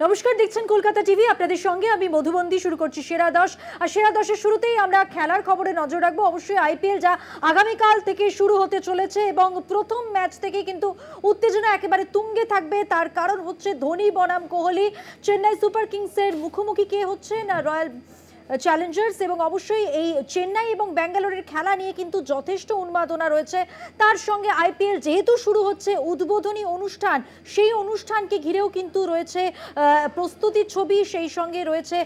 নমস্কার, দেখছেন কলকাতা টিভি। আপনাদের সঙ্গে আমি মধুবন্দী। শুরু করছি সেরা 10। আর সেরা 10-এর শুরুতেই আমরা খেলার খবরে নজর রাখবো। অবশ্যই আইপিএল যা আগামীকাল থেকে শুরু হতে চলেছে এবং প্রথম ম্যাচ থেকে কিন্তু উত্তেজনা একেবারে তুঙ্গে থাকবে। তার কারণ হচ্ছে ধোনি বনাম কোহলি। চেন্নাই সুপার কিংসের মুখোমুখি কে হচ্ছে না রয়্যাল চ্যালেঞ্জার্স, এবং অবশ্যই এই চেন্নাই এবং ব্যাঙ্গালোরের খেলা নিয়ে কিন্তু যথেষ্ট উন্মাদনা রয়েছে। তার সঙ্গে আইপিএল যেহেতু শুরু হচ্ছে, উদ্বোধনী অনুষ্ঠান, সেই অনুষ্ঠানকে ঘিরেও কিন্তু রয়েছে প্রস্তুতির ছবি, সেই সঙ্গে রয়েছে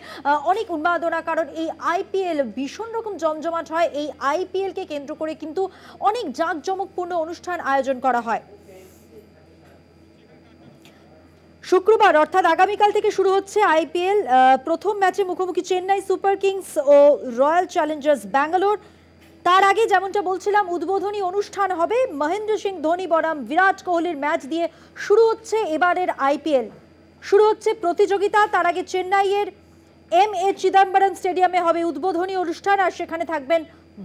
অনেক উন্মাদনা। কারণ এই আইপিএল ভীষণ রকম জমজমাট হয়। এই আইপিএলকে কেন্দ্র করে কিন্তু অনেক জাঁকজমকপূর্ণ অনুষ্ঠান আয়োজন করা হয়। শুক্রবার অর্থাৎ আগামীকাল থেকে শুরু হচ্ছে আইপিএল। প্রথম ম্যাচে মুখোমুখি চেন্নাই সুপার কিংস ও রয়্যাল চ্যালেঞ্জার্স ব্যাঙ্গালোর। তার আগে যেমনটা বলছিলাম, উদ্বোধনী অনুষ্ঠান হবে। মহেন্দ্র সিং ধোনি বনাম বিরাট কোহলির ম্যাচ দিয়ে শুরু হচ্ছে এবারের আইপিএল। শুরু হচ্ছে প্রতিযোগিতা। তার আগে চেন্নাইয়ের এম.এ. চিদম্বরম স্টেডিয়ামে হবে উদ্বোধনী অনুষ্ঠান, আর সেখানে থাকবেন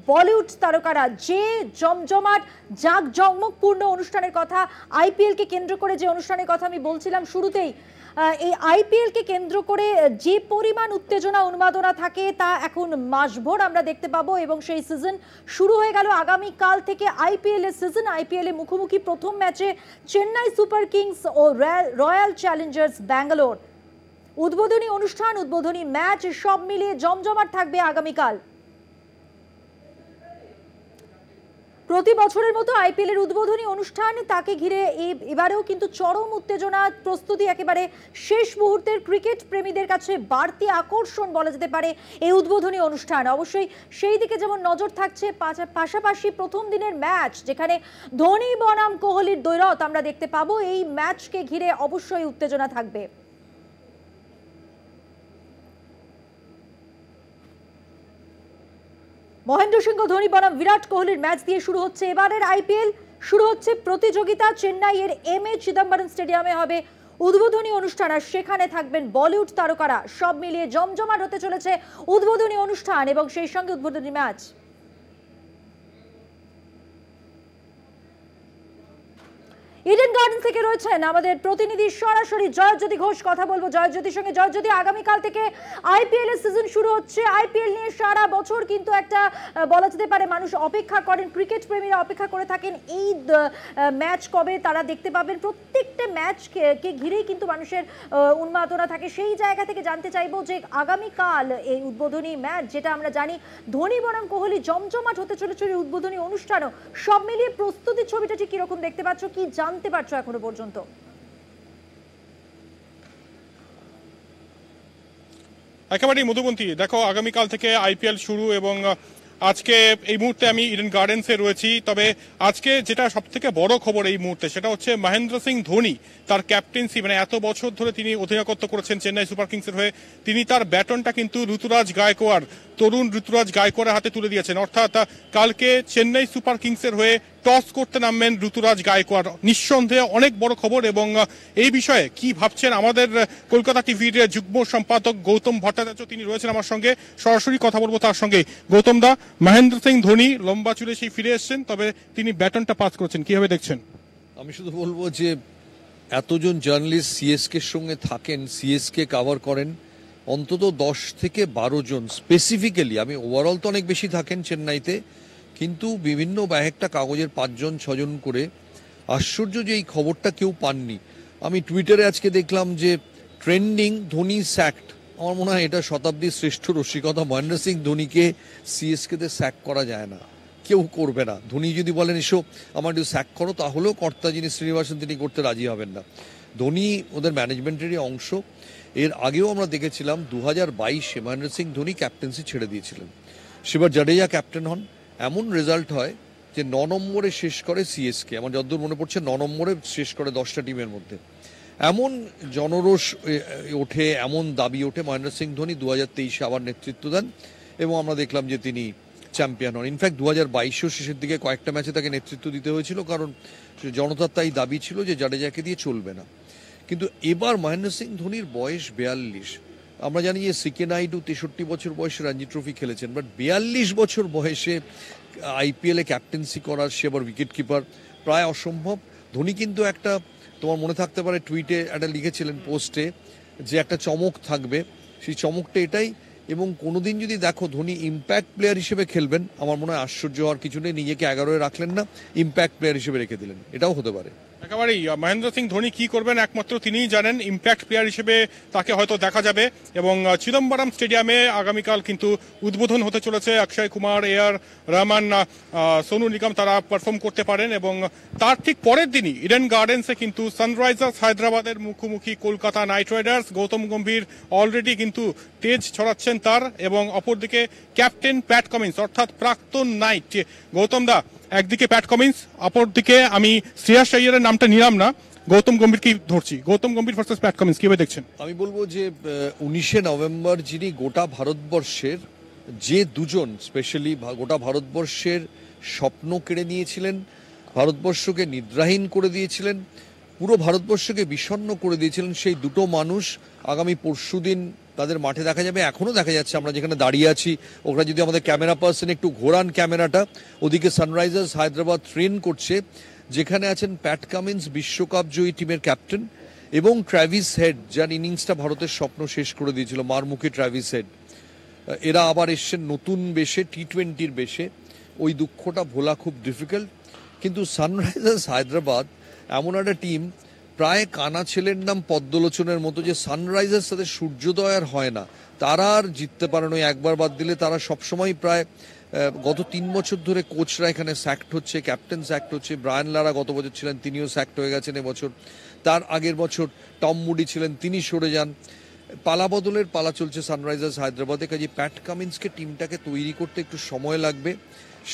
বলিউড তারকারা। যে জমজমাট জাঁকজমকপূর্ণ অনুষ্ঠানের কথা, আইপিএলকে কেন্দ্র করে যে অনুষ্ঠানের কথা আমি বলছিলাম শুরুতেই, এই আইপিএলকে কেন্দ্র করে যে পরিমাণ উত্তেজনা উন্মাদনা থাকে তা এখন মাসভর আমরা দেখতে পাবো। এবং সেই সিজন শুরু হয়ে গেল আগামীকাল থেকে। আইপিএল এর সিজন। আইপিএল এ মুখোমুখি প্রথম ম্যাচে চেন্নাই সুপার কিংস ও রয়্যাল চ্যালেঞ্জার্স ব্যাঙ্গালোর। উদ্বোধনী অনুষ্ঠান, উদ্বোধনী ম্যাচ সব মিলিয়ে জমজমাট থাকবে আগামীকাল। প্রতি বছরের মতো আইপিএল এর উদ্বোধনী অনুষ্ঠান, তাকে ঘিরে এবারেও কিন্তু চরম উত্তেজনা। প্রস্তুতি একেবারে শেষ মুহূর্তের। ক্রিকেট প্রেমীদের কাছে বাড়তি আকর্ষণ বলা যেতে পারে এই উদ্বোধনী অনুষ্ঠান। অবশ্যই সেই দিকে যেমন নজর থাকছে, পাশাপাশি প্রথম দিনের ম্যাচ যেখানে ধোনি বনাম কোহলির দ্বৈরথ আমরা দেখতে পাবো। এই ম্যাচকে ঘিরে অবশ্যই উত্তেজনা থাকবে। মহেন্দ্র সিং ধোনি বনাম বিরাট কোহলির ম্যাচ দিয়ে শুরু হচ্ছে এবারের আইপিএল। শুরু হচ্ছে প্রতিযোগিতা। চেন্নাইয়ের এম.এ. চিদম্বরম স্টেডিয়ামে হবে উদ্বোধনী অনুষ্ঠান, আর সেখানে থাকবেন বলিউড তারকারা। সব মিলিয়ে জমজমাট হতে চলেছে উদ্বোধনী অনুষ্ঠান এবং সেই সঙ্গে উদ্বোধনী ম্যাচ। ইডেন গার্ডেন থেকে রয়েছেন আমাদের প্রতিনিধি সরাসরি জয়জ্যোতি ঘোষ। কথা বলবো জয়জ্যোতির সঙ্গে। জয়জ্যোতি, আগামীকাল থেকে আইপিএল এর সিজন শুরু হচ্ছে। আইপিএল নিয়ে সারা বছর কিন্তু একটা বলা যেতে পারে মানুষ অপেক্ষা করেন, ক্রিকেট প্রেমীরা অপেক্ষা করে থাকেন এই ম্যাচ কবে তারা দেখতে পাবেন। প্রত্যেকটা ম্যাচকে ঘিরেই কিন্তু মানুষের উন্মাদনা থাকে। সেই জায়গা থেকে জানতে চাইবো যে আগামীকাল এই উদ্বোধনী ম্যাচ, যেটা আমরা জানি ধোনি বনাম কোহলি, জমজমাট হতে চলেছে এই উদ্বোধনী অনুষ্ঠানও। সব মিলিয়ে প্রস্তুতির ছবিটা ঠিক কিরকম দেখতে পাচ্ছ, কি জানতে পারছো এখনো পর্যন্ত? একেবারেই মধুবন্তী। দেখো, আগামীকাল থেকে আইপিএল শুরু এবং আজকে এই মুহূর্তে আমি ইডেন গার্ডেন্সে রয়েছি। তবে আজকে যেটা সব থেকে বড় খবর এই মুহূর্তে, সেটা হচ্ছে মহেন্দ্র সিং ধোনি তার ক্যাপ্টেন্সি, মানে এত বছর ধরে তিনি অধিনায়কত্ব করেছেন চেন্নাই সুপার কিংসের হয়ে, তিনি তার ব্যাটনটা কিন্তু ঋতুরাজ গায়কোয়াড়, তরুণ ঋতুরাজ গায়কোয়াড়ের হাতে তুলে দিয়েছেন। অর্থাৎ কালকে চেন্নাই সুপার কিংসের হয়ে টস করতে নামবেন ঋতুরাজ গায়কোয়াড়। নিঃসন্দেহে অনেক বড় খবর। এবং এই বিষয়ে কি ভাবছেন আমাদের কলকাতা টিভির যুগ্ম সম্পাদক গৌতম ভট্টাচার্য, তিনি রয়েছেন আমার সঙ্গে। সরাসরি কথা বলবো তার সঙ্গে। গৌতম দা, মহেন্দ্র সিং ধোনি লম্বা চুলে সেই ফিরে এসছেন, তবে তিনি ব্যাটনটা পাস করেছেন, কিভাবে দেখছেন? আমি শুধু বলবো যে এতজন জার্নালিস্ট সিএসকের সঙ্গে থাকেন, সিএসকে কভার করেন, অন্তত 10 থেকে 12 জন স্পেসিফিক্যালি, আমি ওভারঅল তো অনেক বেশি থাকেন চেন্নাইতে, কিন্তু বিভিন্ন একটা কাগজের 5 জন 6 জন করে। আশ্চর্য যে এই খবরটা কেউ পাননি। আমি টুইটারে আজকে দেখলাম যে ট্রেন্ডিং ধোনি স্যাক্ট। আমার মনে হয় এটা শতাব্দীর শ্রেষ্ঠ রসিকতা। মহেন্দ্র সিং ধোনিকে সিএসকেতে স্যাক করা যায় না, কেউ করবে না। ধোনি যদি বলেন এসো আমার একটু স্যাক করো, তাহলেও কর্তা যিনি শ্রীনিবাসন তিনি করতে রাজি হবেন না। ধোনি ওদের ম্যানেজমেন্টেরই অংশ। এর আগেও আমরা দেখেছিলাম 2022-এ মহেন্দ্র সিং ধোনি ক্যাপ্টেন্সি ছেড়ে দিয়েছিলেন, সেবার জাডেজা ক্যাপ্টেন হন। এমন রেজাল্ট হয় যে 9 নম্বরে শেষ করে সিএসকে, আমার যতদূর মনে পড়ছে 9 নম্বরে শেষ করে 10টা টিমের মধ্যে। এমন জনরোষ ওঠে, এমন দাবি ওঠে। মহেন্দ্র সিং ধোনি 2023-এ আবার নেতৃত্ব দেন এবং আমরা দেখলাম যে তিনি চ্যাম্পিয়ন হন। ইনফ্যাক্ট 2022-এও শেষের দিকে কয়েকটা ম্যাচে তাকে নেতৃত্ব দিতে হয়েছিল, কারণ জনতার তাই দাবি ছিল যে জাডেজাকে দিয়ে চলবে না। কিন্তু এবার মহেন্দ্র সিং ধোনির বয়স 42। আমরা জানি যে সিকে নাইডু 63 বছর বয়সে রঞ্জি ট্রফি খেলেছেন, বাট 42 বছর বয়সে আইপিএলে ক্যাপ্টেন্সি করার, সে আবার উইকেট কিপার, প্রায় অসম্ভব। ধোনি কিন্তু একটা, তোমার মনে থাকতে পারে টুইটে একটা লিখেছিলেন পোস্টে, যে একটা চমক থাকবে, সেই চমকটা এটাই। এবং কোনোদিন যদি দেখো ধোনি ইম্প্যাক্ট প্লেয়ার হিসেবে খেলবেন, আমার মনে হয় আশ্চর্য হওয়ার কিছু নেই। নিজেকে 11-এ রাখলেন না, ইম্প্যাক্ট প্লেয়ার হিসেবে রেখে দিলেন, এটাও হতে পারে। একেবারেই মহেন্দ্র সিং ধোনি কি করবেন একমাত্র তিনিই জানেন। ইম্প্যাক্ট প্লেয়ার হিসেবে তাকে হয়তো দেখা যাবে। এবং চিদম্বরম স্টেডিয়ামে আগামীকাল কিন্তু উদ্বোধন হতে চলেছে। অক্ষয় কুমার, এআর রহমান, সোনু নিগম তারা পারফর্ম করতে পারেন। এবং তার ঠিক পরের দিনই ইডেন গার্ডেন্সে কিন্তু সানরাইজার্স হায়দ্রাবাদের মুখোমুখি Kolkata night Riders. Gautam Gambhir already কিন্তু তেজ ছড়াচ্ছেন তার। এবং অপরদিকে ক্যাপ্টেন প্যাট কামিন্স অর্থাৎ প্রাক্তন নাইট গৌতম দা, একদিকে প্যাট কামিন্স, অপরদিকে আমি শ্রেয়াস আইয়ারের নামটা নিলাম না, গৌতম গম্ভীরকেই ধরছি। Gautam Gambhir versus Pat Cummins কিভাবে দেখছেন? আমি বলবো যে 19শে নভেম্বর যিনি গোটা ভারতবর্ষের যে দুজন স্পেশালি গোটা ভারতবর্ষের স্বপ্ন কেড়ে নিয়েছিলেন, ভারতবর্ষকে নিদ্রাহীন করে দিয়েছিলেন, পুরো ভারতবর্ষকে বিষণ্ণ করে দিয়েছিলেন, সেই দুটো মানুষ আগামী পরশুদিন তাদের মাঠে দেখা যাবে। এখনও দেখা যাচ্ছে আমরা যেখানে দাঁড়িয়ে আছি, ওখানে যদি আমাদের ক্যামেরা পার্সন একটু ঘোরান ক্যামেরাটা, ওদিকে সানরাইজার্স হায়দ্রাবাদ ট্রেন করছে, যেখানে আছেন প্যাট কামিন্স বিশ্বকাপ জয়ী টিমের ক্যাপ্টেন এবং ট্র্যাভিস হেড যার ইনিংসটা ভারতের স্বপ্ন শেষ করে দিয়েছিল, মারমুখী ট্র্যাভিস হেড। এরা আবার এসছেন নতুন বেশে, টি-20-র বেশে। ওই দুঃখটা ভোলা খুব ডিফিকাল্ট। কিন্তু সানরাইজার্স হায়দ্রাবাদ এমন একটা টিম, প্রায় কানা ছেলের নাম পদ্মলোচনের মতো, যে সানরাইজার্স তাদের সূর্যোদয় আর হয় না, তারা আর জিততে পারে না। একবার বাদ দিলে তারা সবসময় প্রায় গত 3 বছর ধরে কোচরা এখানে স্যাক্ট হচ্ছে, ক্যাপ্টেন স্যাক্ট হচ্ছে। ব্রায়ান লারা গত বছর ছিলেন, তিনিও স্যাক্ট হয়ে গেছেন এবছর। তার আগের বছর টম মুডি ছিলেন, তিনি সরে যান। পালা বদলের পালা চলছে সানরাইজার্স হায়দ্রাবাদে। কাজে প্যাট কামিন্সকে টিমটাকে তৈরি করতে একটু সময় লাগবে।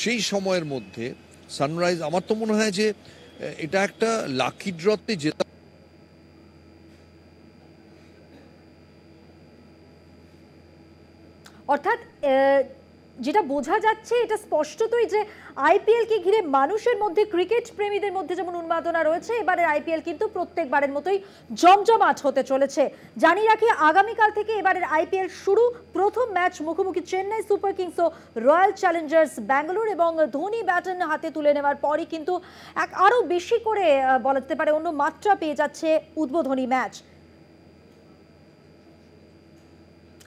সেই সময়ের মধ্যে সানরাইজ, আমার তো মনে হয় যে এটা একটা লাকি ড্রতে জেতা। অর্থাৎ যেটা বোঝা যাচ্ছে এটা স্পষ্টতই যে আইপিএল কে ঘিরে মানুষের মধ্যে, ক্রিকেট প্রেমীদের মধ্যে যেমন উন্মাদনা রয়েছে, এবারের আইপিএল কিন্তু প্রত্যেকবারের মতোই জমজমাট হতে চলেছে। জানিয়ে রাখি আগামীকাল থেকে এবারের আইপিএল শুরু। প্রথম ম্যাচ মুখোমুখি চেন্নাই সুপার কিংস ও রয়্যাল চ্যালেঞ্জার্স ব্যাঙ্গালোর। এবং ধোনি ব্যাটন হাতে তুলে নেওয়ার পরই কিন্তু আরো বেশি করে বলা যেতে পারে অন্য মাত্রা পেয়ে যাচ্ছে উদ্বোধনী ম্যাচ।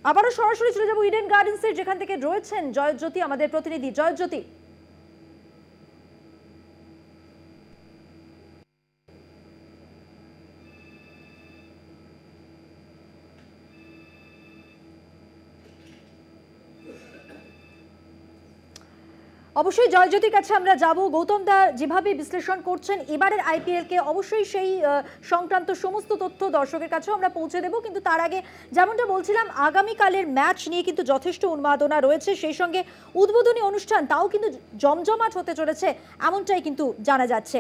আবারও সরাসরি চলে যাবো ইডেন গার্ডেন্সের, যেখান থেকে রয়েছেন জয়জ্যোতি আমাদের প্রতিনিধি। জয়জ্যোতি, অবশ্যই জয়জ্যোতির কাছে আমরা যাব। গৌতম দা যেভাবে বিশ্লেষণ করছেন এবারের আইপিএল কে, অবশ্যই সেই সংক্রান্ত সমস্ত তথ্য দর্শকের কাছেও আমরা পৌঁছে দেব। কিন্তু তার আগে যেমনটা বলছিলাম, আগামীকালের ম্যাচ নিয়ে কিন্তু যথেষ্ট উন্মাদনা রয়েছে। সেই সঙ্গে উদ্বোধনী অনুষ্ঠান তাও কিন্তু জমজমাট হতে চলেছে, এমনটাই কিন্তু জানা যাচ্ছে।